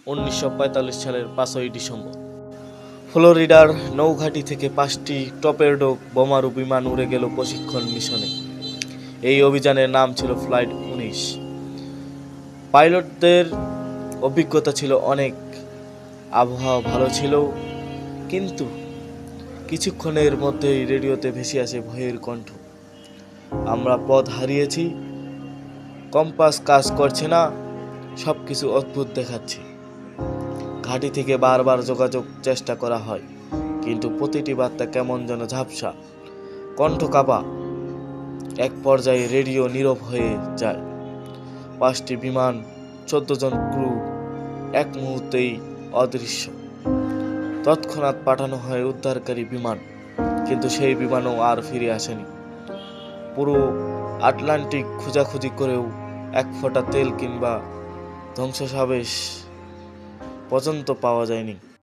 1945 সালের 5ই ডিসেম্বর ফ্লোরিডার নৌঘাঁটি থেকে 5টি টর্পেডো বোমারু বিমান উড়ে গেল প্রশিক্ষণ মিশনে। এই অভিযানের নাম ছিল ফ্লাইট 19। পাইলটদের অভিজ্ঞতা ছিল অনেক, আবহাওয়া ভালো ছিল, কিন্তু কিছুক্ষণের মধ্যেই রেডিওতে ভেসে আসে ভয়ের কণ্ঠ। আমরা পথ হারিয়েছি, কম্পাস কাজ করছে না, সবকিছু অদ্ভুত দেখাচ্ছে। ঘাঁটি থেকে বারবার যোগাযোগ চেষ্টা করা হয়, কিন্তু প্রতিটি বার্তা কেমন যেন ঝাপসা, কণ্ঠ কাঁপা। এক পর্যায়ে রেডিও নীরব হয়ে যায়। 5টি বিমান, 14 জন ক্রু এক মুহূর্তেই অদৃশ্য। তৎক্ষণাৎ পাঠানো হয় উদ্ধারকারী বিমান, কিন্তু সেই বিমানও আর ফিরে আসেনি। পুরো আটলান্টিক খোঁজাখুঁজি করেও এক ফোঁটা তেল কিংবা ধ্বংসাবশেষ পর্যন্ত পাওয়া যায়নি।